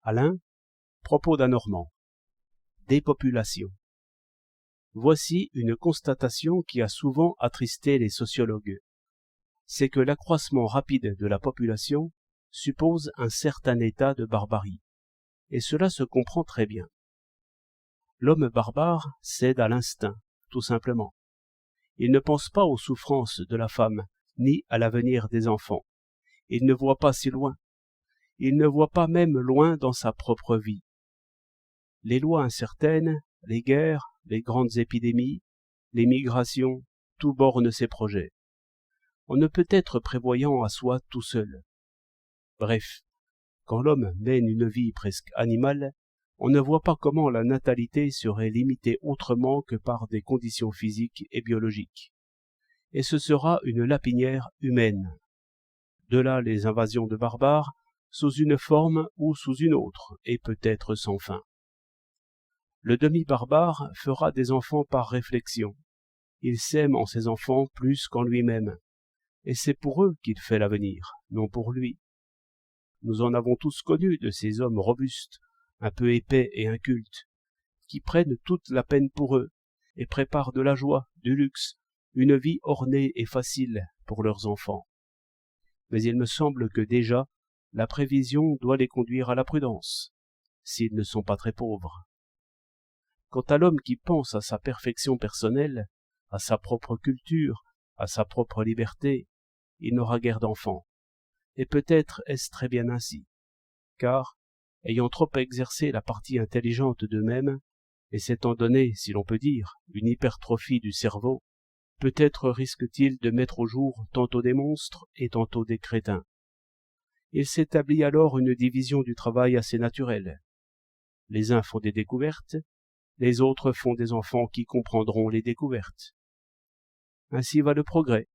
Alain, propos d'un Normand. Dépopulation. Voici une constatation qui a souvent attristé les sociologues. C'est que l'accroissement rapide de la population suppose un certain état de barbarie. Et cela se comprend très bien. L'homme barbare cède à l'instinct, tout simplement. Il ne pense pas aux souffrances de la femme, ni à l'avenir des enfants. Il ne voit pas si loin. Il ne voit pas même loin dans sa propre vie. Les lois incertaines, les guerres, les grandes épidémies, les migrations, tout borne ses projets. On ne peut être prévoyant à soi tout seul. Bref, quand l'homme mène une vie presque animale, on ne voit pas comment la natalité serait limitée autrement que par des conditions physiques et biologiques. Et ce sera une lapinière humaine. De là les invasions de barbares, sous une forme ou sous une autre, et peut-être sans fin. Le demi-barbare fera des enfants par réflexion. Il s'aime en ses enfants plus qu'en lui-même, et c'est pour eux qu'il fait l'avenir, non pour lui. Nous en avons tous connu de ces hommes robustes, un peu épais et incultes, qui prennent toute la peine pour eux, et préparent de la joie, du luxe, une vie ornée et facile pour leurs enfants. Mais il me semble que déjà, la prévision doit les conduire à la prudence, s'ils ne sont pas très pauvres. Quant à l'homme qui pense à sa perfection personnelle, à sa propre culture, à sa propre liberté, il n'aura guère d'enfants. Et peut-être est-ce très bien ainsi, car, ayant trop exercé la partie intelligente d'eux-mêmes, et s'étant donné, si l'on peut dire, une hypertrophie du cerveau, peut-être risque-t-il de mettre au jour tantôt des monstres et tantôt des crétins. Il s'établit alors une division du travail assez naturelle. Les uns font des découvertes, les autres font des enfants qui comprendront les découvertes. Ainsi va le progrès,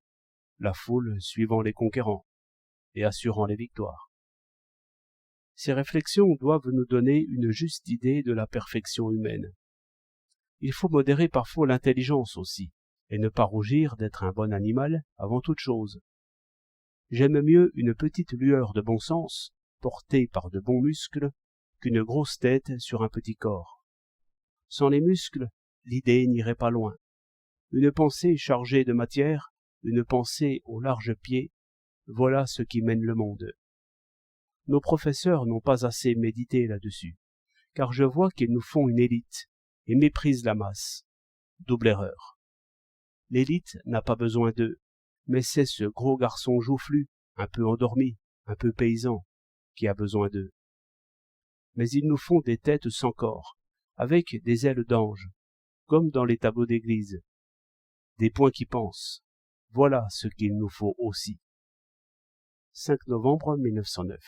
la foule suivant les conquérants et assurant les victoires. Ces réflexions doivent nous donner une juste idée de la perfection humaine. Il faut modérer parfois l'intelligence aussi, et ne pas rougir d'être un bon animal avant toute chose. J'aime mieux une petite lueur de bon sens, portée par de bons muscles, qu'une grosse tête sur un petit corps. Sans les muscles, l'idée n'irait pas loin. Une pensée chargée de matière, une pensée aux larges pieds, voilà ce qui mène le monde. Nos professeurs n'ont pas assez médité là-dessus, car je vois qu'ils nous font une élite et méprisent la masse. Double erreur. L'élite n'a pas besoin d'eux, mais c'est ce gros garçon joufflu, un peu endormi, un peu paysan, qui a besoin d'eux. Mais ils nous font des têtes sans corps, avec des ailes d'ange, comme dans les tableaux d'église. Des poings qui pensent. Voilà ce qu'il nous faut aussi. 5 novembre 1909.